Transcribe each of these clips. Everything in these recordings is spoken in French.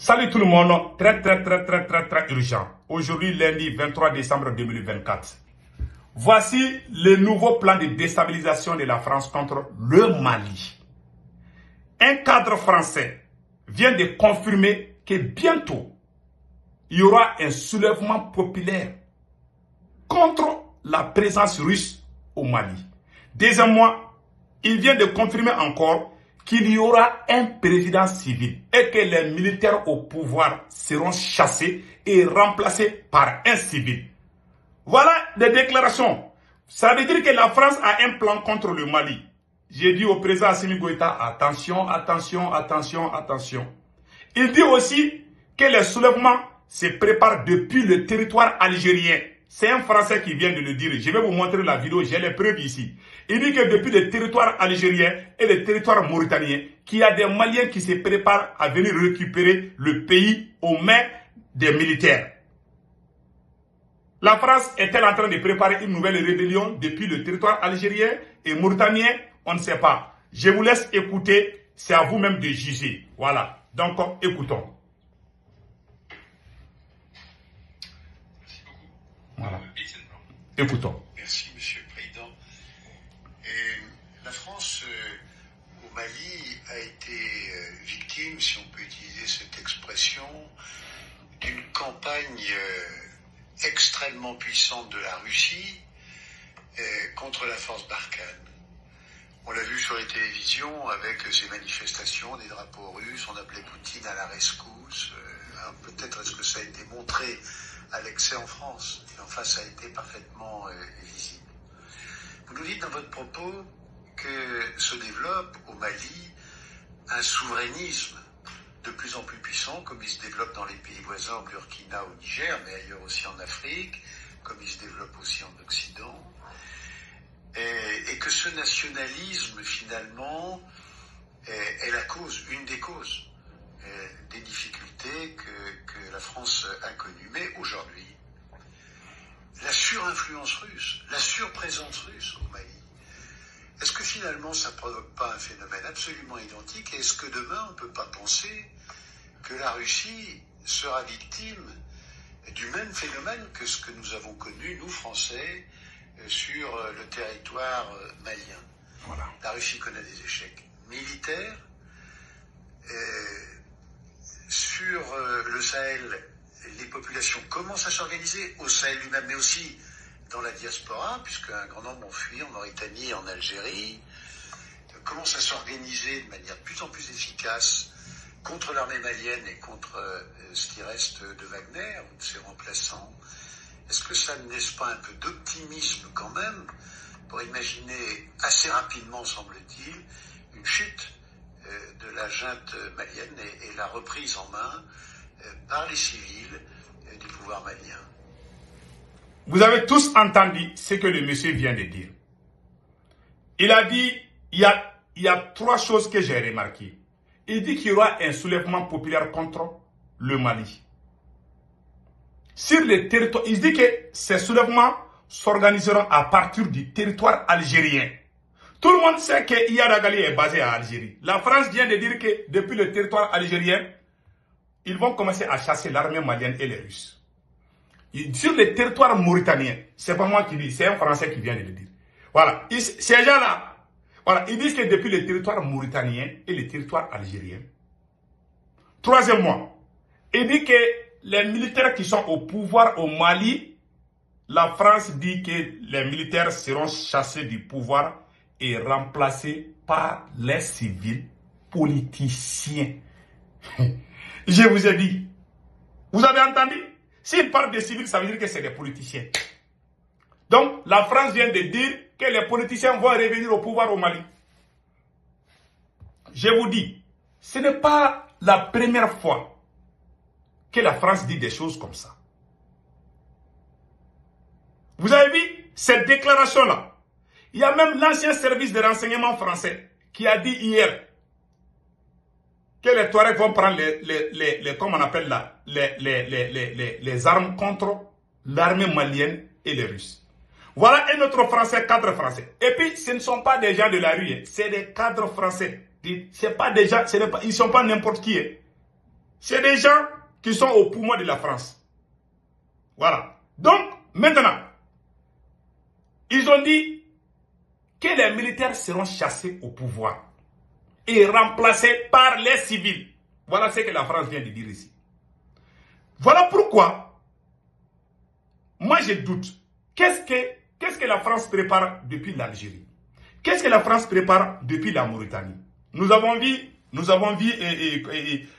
Salut tout le monde, très urgent. Aujourd'hui, lundi 23 décembre 2024. Voici le nouveau plan de déstabilisation de la France contre le Mali. Un cadre français vient de confirmer que bientôt, il y aura un soulèvement populaire contre la présence russe au Mali. Deuxièmement, il vient de confirmer encore qu'il y aura un président civil et que les militaires au pouvoir seront chassés et remplacés par un civil. Voilà des déclarations. Ça veut dire que la France a un plan contre le Mali. J'ai dit au président Assimi Goïta, attention. Il dit aussi que les soulèvements se préparent depuis le territoire algérien. C'est un Français qui vient de le dire. Je vais vous montrer la vidéo, j'ai les preuves ici. Il dit que depuis le territoire algérien et le territoire mauritanien, qu'il y a des Maliens qui se préparent à venir récupérer le pays aux mains des militaires. La France est-elle en train de préparer une nouvelle rébellion depuis le territoire algérien et mauritanien? On ne sait pas. Je vous laisse écouter, c'est à vous-même de juger. Voilà, donc écoutons. Voilà. Écoutons. Merci, Monsieur le Président. La France, au Mali, a été victime, si on peut utiliser cette expression, d'une campagne extrêmement puissante de la Russie contre la force Barkhane. On l'a vu sur les télévisions avec ces manifestations, des drapeaux russes, on appelait Poutine à la rescousse. Peut-être est-ce que ça a été montré à l'excès en France, et enfin ça a été parfaitement visible. Vous nous dites dans votre propos que se développe au Mali un souverainisme de plus en plus puissant, comme il se développe dans les pays voisins, au Burkina, au Niger, mais ailleurs aussi en Afrique, comme il se développe aussi en Occident, et que ce nationalisme finalement est la cause, une des causes des difficultés que la France a connues. Mais aujourd'hui, la surinfluence russe, la surprésence russe au Mali, est-ce que finalement ça ne provoque pas un phénomène absolument identique? Et est-ce que demain on ne peut pas penser que la Russie sera victime du même phénomène que ce que nous avons connu, nous Français, sur le territoire malien? Voilà. La Russie connaît des échecs militaires. Sur le Sahel, les populations commencent à s'organiser, au Sahel lui-même, mais aussi dans la diaspora, puisqu'un grand nombre ont fui en Mauritanie et en Algérie, commencent à s'organiser de manière de plus en plus efficace contre l'armée malienne et contre ce qui reste de Wagner, ou de ses remplaçants. Est-ce que ça ne laisse pas un peu d'optimisme quand même pour imaginer assez rapidement, semble-t-il, une chute de la junte malienne et la reprise en main par les civils du pouvoir malien? Vous avez tous entendu ce que le monsieur vient de dire. Il a dit, il y a trois choses que j'ai remarquées. Il dit qu'il y aura un soulèvement populaire contre le Mali. Sur le territoire, il dit que ces soulèvements s'organiseront à partir du territoire algérien. Tout le monde sait que Iyad Agali est basé à Algérie. La France vient de dire que depuis le territoire algérien, ils vont commencer à chasser l'armée malienne et les Russes. Sur le territoire mauritanien, c'est pas moi qui dis, c'est un Français qui vient de le dire. Voilà, ces gens-là, voilà, ils disent que depuis le territoire mauritanien et le territoire algérien. Troisièmement, il dit que les militaires qui sont au pouvoir au Mali, la France dit que les militaires seront chassés du pouvoir et remplacés par les civils politiciens. Je vous ai dit. Vous avez entendu? S'ils parlent de civils, ça veut dire que c'est des politiciens. Donc, la France vient de dire que les politiciens vont revenir au pouvoir au Mali. Je vous dis, ce n'est pas la première fois que la France dit des choses comme ça. Vous avez vu cette déclaration-là? Il y a même l'ancien service de renseignement français qui a dit hier que les Touaregs vont prendre comme on appelle là, les armes contre l'armée malienne et les Russes. Voilà un autre Français, cadre français. Et puis, ce ne sont pas des gens de la rue, c'est des cadres français. C'est pas des gens, ils ne sont pas n'importe qui. C'est des gens qui sont au poumon de la France. Voilà. Donc, maintenant, ils ont dit que les militaires seront chassés au pouvoir et remplacés par les civils. Voilà ce que la France vient de dire ici. Voilà pourquoi, moi je doute. Qu'est-ce que la France prépare depuis l'Algérie? Qu'est-ce que la France prépare depuis la Mauritanie? Nous avons vu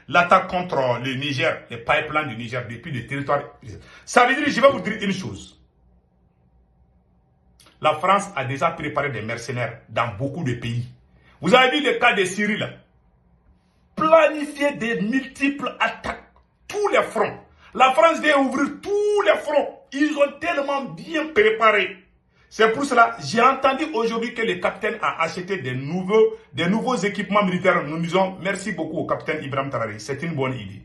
l'attaque contre le Niger, les pipelines du Niger depuis le territoire. Ça veut dire, je vais vous dire une chose. La France a déjà préparé des mercenaires dans beaucoup de pays. Vous avez vu le cas de Syrie là. Planifier des multiples attaques, tous les fronts. La France vient ouvrir tous les fronts. Ils ont tellement bien préparé. C'est pour cela, j'ai entendu aujourd'hui que le capitaine a acheté des nouveaux équipements militaires. Nous disons merci beaucoup au capitaine Ibrahim Traoré. C'est une bonne idée.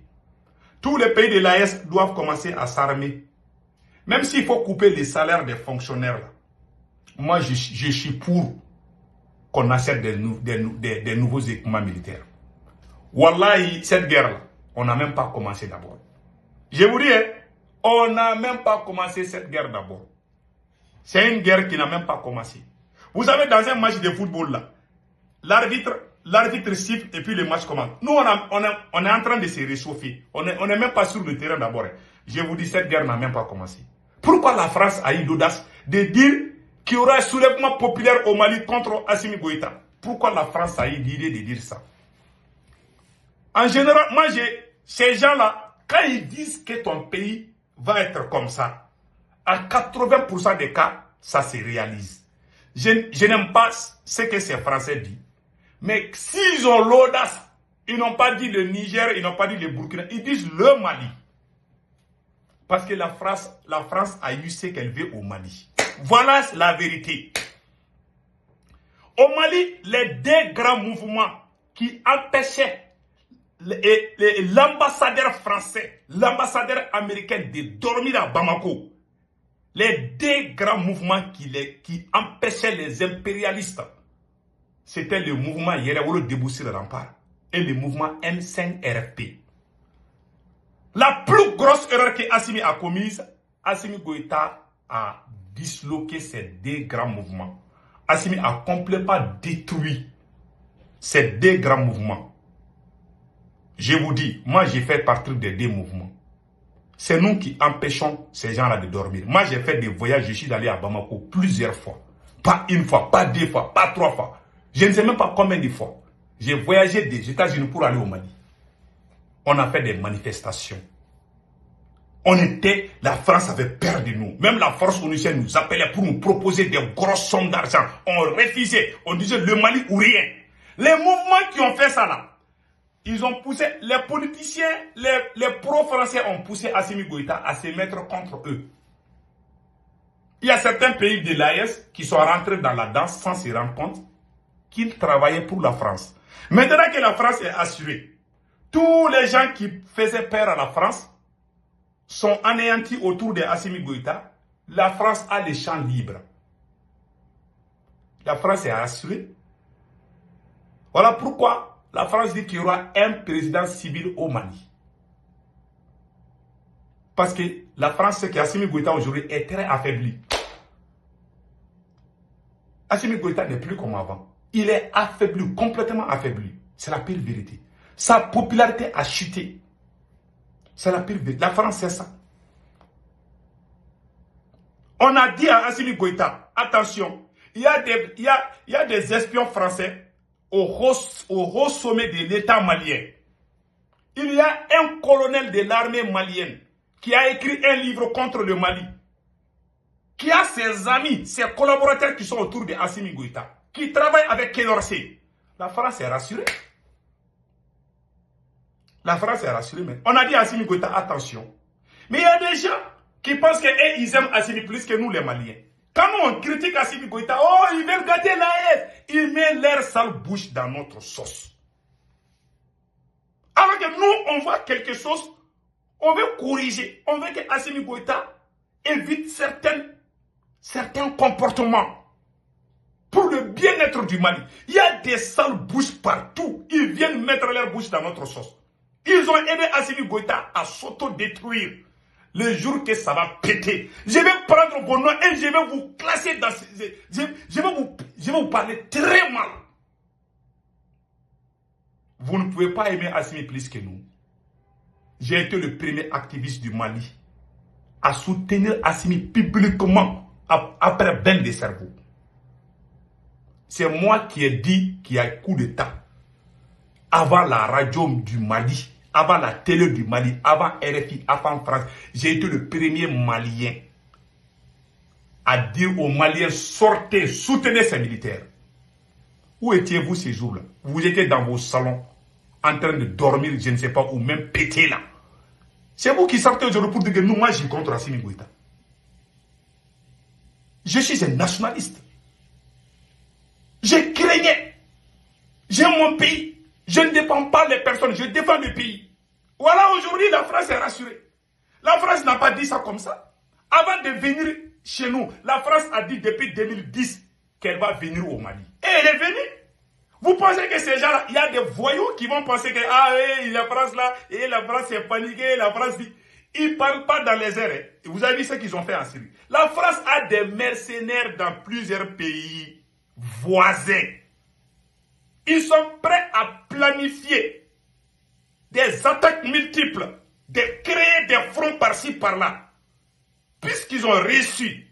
Tous les pays de l'AES doivent commencer à s'armer. Même s'il faut couper les salaires des fonctionnaires. Là. Moi, je suis pour qu'on achète des nouveaux équipements militaires. Wallahi, cette guerre-là, on n'a même pas commencé d'abord. Je vous dis, hein, on n'a même pas commencé cette guerre d'abord. C'est une guerre qui n'a même pas commencé. Vous savez, dans un match de football, là, l'arbitre siffle et puis le match commence. Nous, on est en train de se réchauffer. On n'est même pas sur le terrain d'abord. Je vous dis, cette guerre n'a même pas commencé. Pourquoi la France a eu l'audace de dire qu'il y aura un soulèvement populaire au Mali contre Assimi Goïta? Pourquoi la France a eu l'idée de dire ça? En général, moi, ces gens-là, quand ils disent que ton pays va être comme ça, à 80% des cas, ça se réalise. Je n'aime pas ce que ces Français disent. Mais s'ils ont l'audace, ils n'ont pas dit le Niger, ils n'ont pas dit le Burkina, ils disent le Mali. Parce que la France a eu ce qu'elle veut au Mali. Voilà la vérité. Au Mali, les deux grands mouvements qui empêchaient l'ambassadeur français, l'ambassadeur américain de dormir à Bamako, les deux grands mouvements qui empêchaient les impérialistes, c'était le mouvement Yerewolo Deboussi le Rempart et le mouvement M5 RFP. La plus grosse erreur que Assimi a commise, Assimi Goïta a disloqué ces deux grands mouvements. Assimi a complètement détruit ces deux grands mouvements. Je vous dis, moi j'ai fait partie des deux mouvements. C'est nous qui empêchons ces gens-là de dormir. Moi j'ai fait des voyages, je suis allé à Bamako plusieurs fois. Pas une fois, pas deux fois, pas trois fois. Je ne sais même pas combien de fois. J'ai voyagé des États-Unis pour aller au Mali. On a fait des manifestations. La France avait peur de nous. Même la force onusienne nous appelait pour nous proposer des grosses sommes d'argent. On refusait. On disait le Mali ou rien. Les mouvements qui ont fait ça là, ils ont poussé, les politiciens, les pro-français ont poussé Assimi Goïta à se mettre contre eux. Il y a certains pays de l'AES qui sont rentrés dans la danse sans se rendre compte qu'ils travaillaient pour la France. Maintenant que la France est assurée, tous les gens qui faisaient peur à la France sont anéantis autour de Assimi Goïta. La France a les champs libres. La France est assurée. Voilà pourquoi la France dit qu'il y aura un président civil au Mali. Parce que la France sait qu'Assimi Goïta aujourd'hui est très affaibli. Assimi Goïta n'est plus comme avant. Il est affaibli, complètement affaibli. C'est la pire vérité. Sa popularité a chuté. C'est la pire vérité. La France sait ça. On a dit à Assimi Goïta, attention, il y a des espions français au haut sommet de l'État malien. Il y a un colonel de l'armée malienne qui a écrit un livre contre le Mali, qui a ses amis, ses collaborateurs qui sont autour de Assimi Goïta, qui travaillent avec Quai d'Orsay. La France est rassurée. La France est rassurée, mais on a dit à Assimi Goïta, attention. Mais il y a des gens qui pensent qu'ils aiment Assimi plus que nous les Maliens. Quand nous on critique Assimi Goïta, oh, ils veulent gâter l'AES. Ils mettent leur sale bouche dans notre sauce. Alors que nous, on voit quelque chose, on veut corriger. On veut que Assimi Goïta évite certains comportements pour le bien-être du Mali. Il y a des sales bouches partout. Ils viennent mettre leur bouche dans notre sauce. Ils ont aidé Assimi Goïta à s'auto-détruire. Le jour que ça va péter, je vais prendre vos noms et je vais vous classer dans... Je vais vous parler très mal. Vous ne pouvez pas aimer Assimi plus que nous. J'ai été le premier activiste du Mali à soutenir Assimi publiquement après bain de cerveau. C'est moi qui ai dit qu'il y a coup d'État. Avant la radio du Mali, avant la télé du Mali, avant RFI, avant France, j'ai été le premier Malien à dire aux Maliens, sortez, soutenez ces militaires. Où étiez-vous ces jours-là? Vous étiez dans vos salons, en train de dormir, je ne sais pas, ou même péter là. C'est vous qui sortez aujourd'hui pour dire que nous, moi, j'y contre Assimi Goïta. Je suis un nationaliste. Je craignais. J'aime mon pays. Je ne défends pas les personnes, je défends le pays. Voilà, aujourd'hui, la France est rassurée. La France n'a pas dit ça comme ça. Avant de venir chez nous, la France a dit depuis 2010 qu'elle va venir au Mali. Et elle est venue. Vous pensez que ces gens-là, il y a des voyous qui vont penser que, ah oui, la France là, et la France est paniquée, la France dit... Ils ne parlent pas dans les airs. Vous avez vu ce qu'ils ont fait en Syrie. La France a des mercenaires dans plusieurs pays voisins. Ils sont prêts à planifier des attaques multiples, de créer des fronts par-ci, par-là. Puisqu'ils ont réussi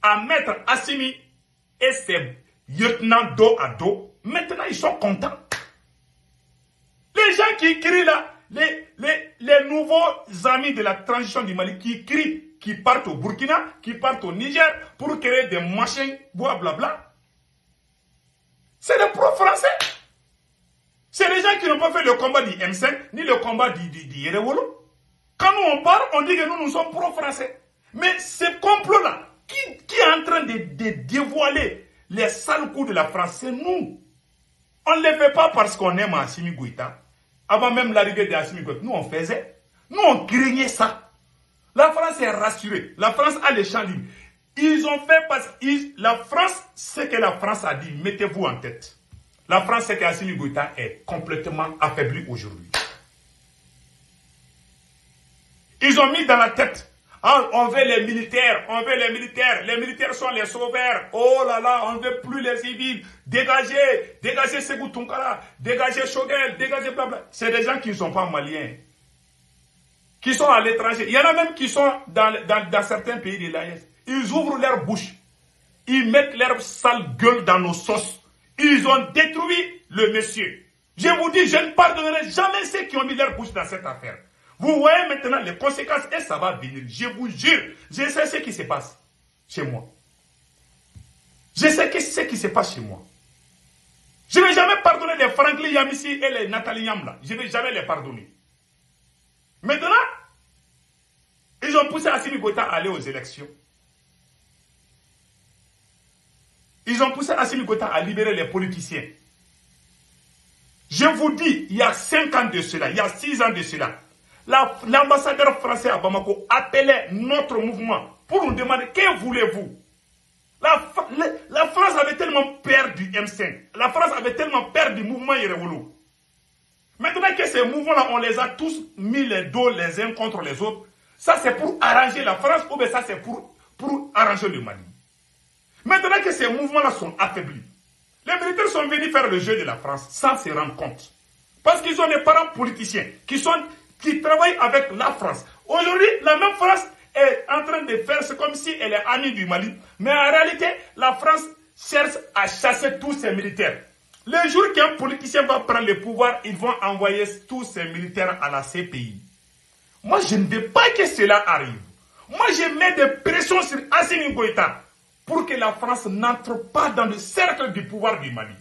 à mettre Assimi et ses lieutenants dos à dos, maintenant ils sont contents. Les gens qui crient là, les nouveaux amis de la transition du Mali qui crient, qui partent au Burkina, qui partent au Niger pour créer des machins, blablabla. C'est des pro-français. C'est des gens qui n'ont pas fait le combat du M5, ni le combat du Yerewolo. Quand nous on parle, on dit que nous sommes pro-français. Mais ce complot-là, qui est en train de dévoiler les sales coups de la France, c'est nous. On ne les fait pas parce qu'on aime Assimi Goïta. Avant même l'arrivée d'Assimi Goïta, nous on faisait. Nous on craignait ça. La France est rassurée. La France a les champs libres. Ils ont fait parce que la France, ce que la France a dit, mettez-vous en tête. La France sait qu'Assimi Goïta est complètement affaibli aujourd'hui. Ils ont mis dans la tête, on veut les militaires, les militaires sont les sauveurs. Oh là là, on ne veut plus les civils. Dégagez Sékou Tounkara, dégagez Choguel, dégagez blabla. C'est des gens qui ne sont pas maliens, qui sont à l'étranger. Il y en a même qui sont dans certains pays de l'AES. Ils ouvrent leur bouche. Ils mettent leur sale gueule dans nos sauces. Ils ont détruit le monsieur. Je vous dis, je ne pardonnerai jamais ceux qui ont mis leur bouche dans cette affaire. Vous voyez maintenant les conséquences et ça va venir. Je vous jure, je sais ce qui se passe chez moi. Je sais ce qui se passe chez moi. Je ne vais jamais pardonner les Franklin Yamissi et les Nathalie Yamla. Je ne vais jamais les pardonner. Maintenant, ils ont poussé Assimi Goïta à aller aux élections. Ils ont poussé Assimi Goïta à libérer les politiciens. Je vous dis, il y a 5 ans de cela, il y a 6 ans de cela, l'ambassadeur français à Bamako appelait notre mouvement pour nous demander que voulez-vous. La France avait tellement peur du M5, la France avait tellement peur du mouvement Yerewolo. Maintenant que ces mouvements-là, on les a tous mis les dos les uns contre les autres, ça c'est pour arranger la France ou bien ça c'est pour arranger le Mali. Maintenant que ces mouvements-là sont affaiblis, les militaires sont venus faire le jeu de la France sans se rendre compte. Parce qu'ils ont des parents politiciens qui travaillent avec la France. Aujourd'hui, la même France est en train de faire, c'est comme si elle est amie du Mali. Mais en réalité, la France cherche à chasser tous ses militaires. Le jour qu'un politicien va prendre le pouvoir, ils vont envoyer tous ces militaires à la CPI. Moi, je ne veux pas que cela arrive. Moi, je mets des pressions sur Assimi Goïta pour que la France n'entre pas dans le cercle du pouvoir du Mali.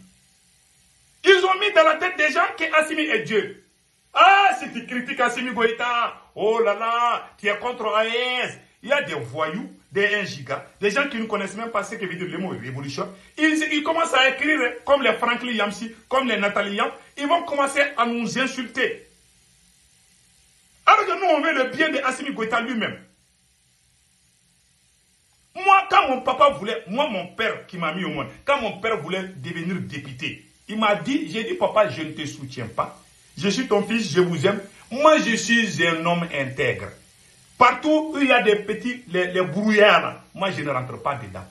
Ils ont mis dans la tête des gens que Assimi est Dieu. Ah, si tu critiques Assimi Goïta, oh là là, tu es contre AES. Il y a des voyous, des 1 giga, des gens qui ne connaissent même pas ce que veut dire le mot révolution. Ils commencent à écrire comme les Franklin Yamsi, comme les Nathalie Yam. Ils vont commencer à nous insulter. Alors que nous, on veut le bien de Assimi Goïta lui-même. Moi, quand mon papa voulait, mon père qui m'a mis au monde, quand mon père voulait devenir député, il m'a dit, j'ai dit, papa, je ne te soutiens pas. je suis ton fils, je vous aime. Moi, je suis un homme intègre. Partout où il y a des petits, les brouillards, là, moi, je ne rentre pas dedans.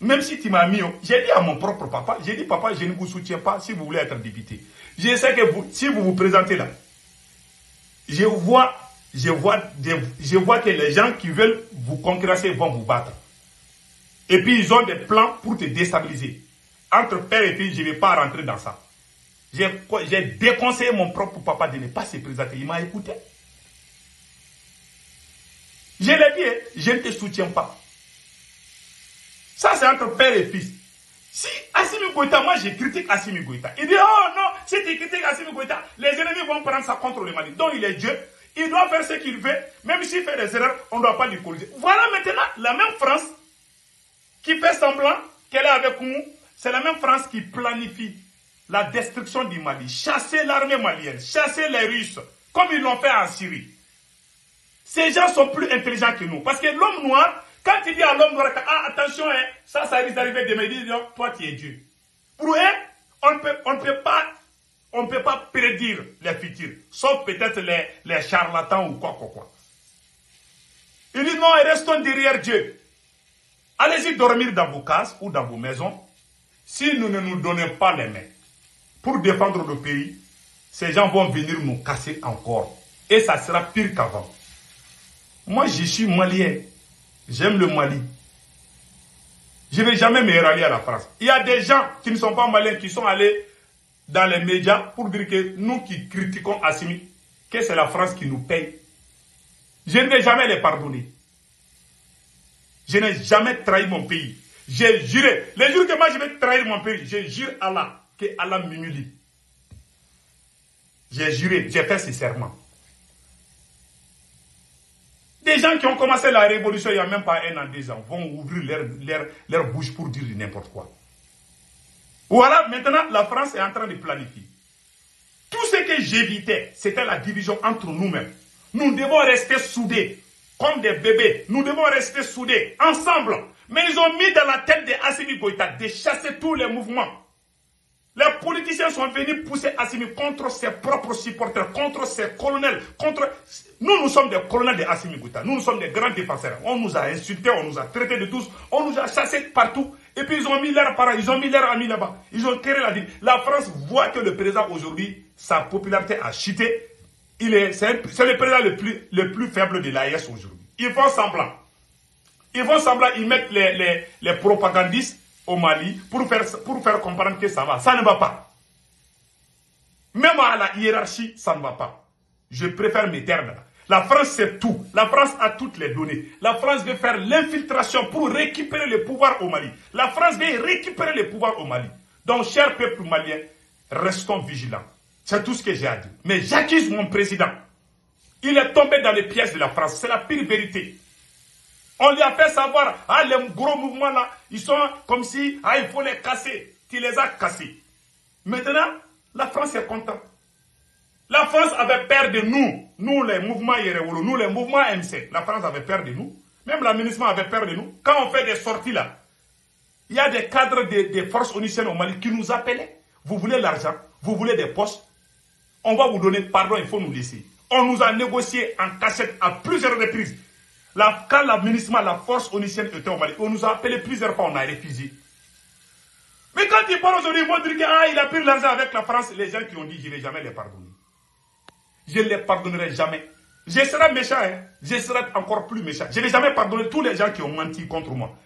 Même si tu m'as mis, j'ai dit à mon propre papa, j'ai dit, papa, je ne vous soutiens pas si vous voulez être député. Je sais que si vous vous présentez là, je vois que les gens qui veulent vous concurrencer vont vous battre. Et puis, ils ont des plans pour te déstabiliser. Entre père et fille, je ne vais pas rentrer dans ça. J'ai déconseillé mon propre papa de ne pas se présenter. Il m'a écouté. Je l'ai dit, je ne te soutiens pas. Ça, c'est entre père et fils. Si Assimi Goïta, moi je critique Assimi Goïta. Il dit, oh non, si tu critiques Assimi Goïta, les ennemis vont prendre ça contre le Mali. Donc il est Dieu. Il doit faire ce qu'il veut. Même s'il fait des erreurs, on ne doit pas lui corriger. Voilà maintenant la même France qui fait semblant qu'elle est avec nous. C'est la même France qui planifie la destruction du Mali. Chasser l'armée malienne, chasser les Russes, comme ils l'ont fait en Syrie. Ces gens sont plus intelligents que nous. Parce que l'homme noir, quand il dit à l'homme noir, ah, attention, hein, ça risque d'arriver demain, il dit, non, toi tu es Dieu. Pour eux, on ne peut pas prédire les futurs. Sauf peut-être les charlatans ou quoi. Il dit, non, restons derrière Dieu. Allez-y dormir dans vos cases ou dans vos maisons. Si nous ne nous donnons pas les mains pour défendre le pays, ces gens vont venir nous casser encore. Et ça sera pire qu'avant. Moi, je suis malien. J'aime le Mali. Je ne vais jamais me rallier à la France. Il y a des gens qui ne sont pas maliens qui sont allés dans les médias pour dire que nous qui critiquons Assimi, que c'est la France qui nous paye. Je ne vais jamais les pardonner. Je n'ai jamais trahi mon pays. J'ai juré. Les jours que moi je vais trahir mon pays, je jure Allah que Allah m'humilie. J'ai juré, j'ai fait ce serment. Des gens qui ont commencé la révolution il n'y a même pas 1 an, 2 ans, vont ouvrir leur bouche pour dire n'importe quoi. Voilà, maintenant, la France est en train de planifier. Tout ce que j'évitais, c'était la division entre nous-mêmes. Nous devons rester soudés, comme des bébés. Nous devons rester soudés, ensemble. Mais ils ont mis dans la tête d'Assimi Goïta de chasser tous les mouvements. Les politiciens sont venus pousser Assimi contre ses propres supporters, contre ses colonels, contre... Nous sommes des colonels d'Assimi Goïta. Nous sommes des grands défenseurs. On nous a insultés, on nous a traités de tous, on nous a chassés partout. Et puis ils ont mis leurs parents, ils ont mis leurs amis là-bas. Ils ont créé la ville. La France voit que le président aujourd'hui, sa popularité a chuté. C'est le président le plus faible de l'AES aujourd'hui. Ils font semblant. Ils mettent les propagandistes au Mali pour faire comprendre que ça va. Ça ne va pas. Même à la hiérarchie, ça ne va pas. Je préfère me taire là. La France sait tout. La France a toutes les données. La France veut faire l'infiltration pour récupérer le pouvoir au Mali. La France veut récupérer le pouvoir au Mali. Donc, cher peuple malien, restons vigilants. C'est tout ce que j'ai à dire. Mais j'accuse mon président. Il est tombé dans les pièges de la France. C'est la pire vérité. On lui a fait savoir, ah, les gros mouvements là, ils sont comme si, ah, il faut les casser. Tu les as cassés. Maintenant, la France est contente. La France avait peur de nous. Nous, les mouvements Yerewoulou, nous, les mouvements MC. La France avait peur de nous. Même l'aménagement avait peur de nous. Quand on fait des sorties là, il y a des cadres des forces onusiennes au Mali qui nous appelaient. Vous voulez l'argent, vous voulez des postes, on va vous donner, pardon, il faut nous laisser. On nous a négocié en cachette à plusieurs reprises. Quand l'aménagement, la force onusienne était au Mali, on nous a appelé plusieurs fois, on a refusé. Mais quand ils parlent aujourd'hui, ils vont dire qu'il a pris l'argent avec la France. Les gens qui ont dit, je ne vais jamais les pardonner. Je ne les pardonnerai jamais. Je serai méchant, hein. Je serai encore plus méchant. Je ne vais jamais pardonner tous les gens qui ont menti contre moi.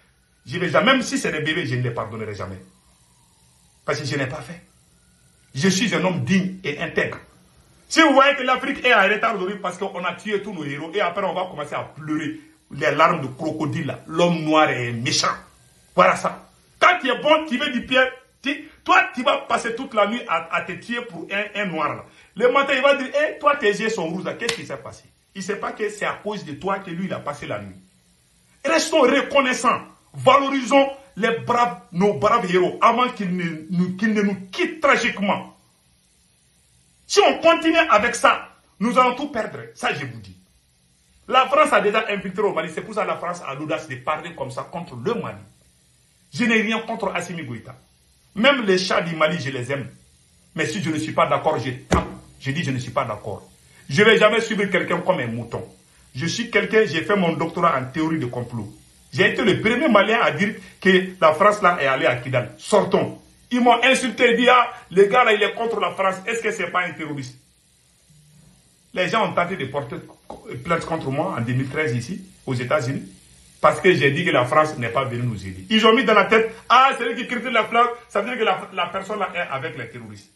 Je vais jamais, même si c'est des bébés, je ne les pardonnerai jamais. Parce que je n'ai pas fait. Je suis un homme digne et intègre. Si vous voyez que l'Afrique est en retard aujourd'hui parce qu'on a tué tous nos héros et après on va commencer à pleurer les larmes de crocodile, l'homme noir est méchant. Voilà ça. Quand tu es bon, tu veux du pierre, toi tu vas passer toute la nuit à te tuer pour un noir là. Le matin il va dire, hey, toi tes yeux sont rouges, qu'est-ce qui s'est passé? Il ne sait pas que c'est à cause de toi que lui il a passé la nuit. Restons reconnaissants, valorisons nos braves héros avant qu'ils ne nous quittent tragiquement. Si on continue avec ça, nous allons tout perdre. Ça, je vous dis. La France a déjà infiltré au Mali. C'est pour ça que la France a l'audace de parler comme ça contre le Mali. Je n'ai rien contre Assimi Goïta. Même les chats du Mali, je les aime. Mais si je ne suis pas d'accord, je tape. Je dis, je ne suis pas d'accord. Je ne vais jamais suivre quelqu'un comme un mouton. Je suis quelqu'un, j'ai fait mon doctorat en théorie de complot. J'ai été le premier Malien à dire que la France là est allée à Kidal. Sortons. Ils m'ont insulté et dit, ah, le gars là, il est contre la France. Est-ce que ce n'est pas un terroriste? Les gens ont tenté de porter plainte contre moi en 2013 ici, aux États-Unis, parce que j'ai dit que la France n'est pas venue nous aider. Ils ont mis dans la tête, ah, c'est lui qui critique la France, ça veut dire que la personne là est avec les terroristes.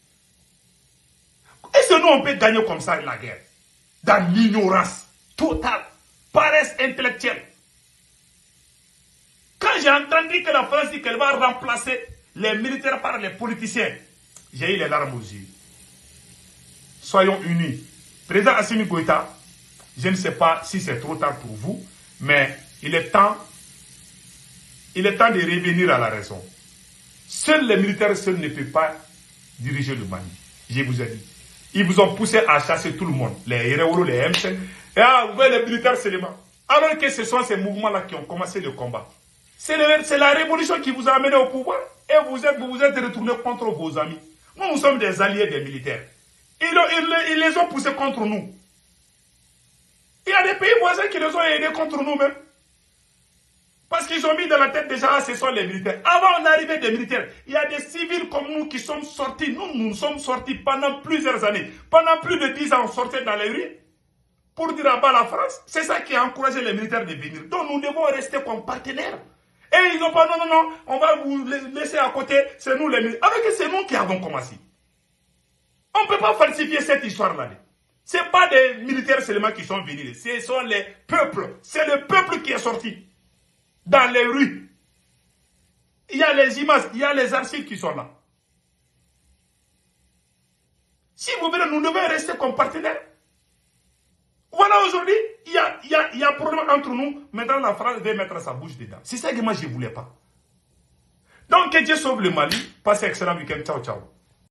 Est-ce que nous, on peut gagner comme ça la guerre? Dans l'ignorance totale, paresse intellectuelle. Quand j'ai entendu que la France dit qu'elle va remplacer les militaires par les politiciens, j'ai eu les larmes aux yeux. Soyons unis. Président Assimi Goïta, je ne sais pas si c'est trop tard pour vous, mais il est temps de revenir à la raison. Seuls les militaires seuls ne peuvent pas diriger le Mali. Je vous ai dit. Ils vous ont poussé à chasser tout le monde. Les Héréolo, les M5. Et ah, vous voyez les militaires seulement. Alors que ce sont ces mouvements-là qui ont commencé le combat. C'est la révolution qui vous a amené au pouvoir. Et vous vous êtes retourné contre vos amis. Nous sommes des alliés des militaires. Ils les ont poussés contre nous. Il y a des pays voisins qui les ont aidés contre nous-mêmes. Parce qu'ils ont mis dans la tête déjà, ah, ce sont les militaires. Avant l'arrivée des militaires, il y a des civils comme nous qui sommes sortis. Nous sommes sortis pendant plusieurs années. Pendant plus de 10 ans, on sortait dans les rues pour dire à bas la France. C'est ça qui a encouragé les militaires de venir. Donc nous devons rester comme partenaires. Et ils n'ont pas, non, on va vous laisser à côté, c'est nous les militaires. Alors que c'est nous qui avons commencé. On ne peut pas falsifier cette histoire-là. Ce n'est pas des militaires seulement qui sont venus. Ce sont les peuples. C'est le peuple qui est sorti. Dans les rues. Il y a les images, il y a les archives qui sont là. Si vous voulez, nous devons rester comme partenaires. Voilà, aujourd'hui, il y a un problème entre nous. Maintenant, la France veut mettre sa bouche dedans. C'est ça que moi, je ne voulais pas. Donc, que Dieu sauve le Mali. Passez un excellent week-end. Ciao, ciao.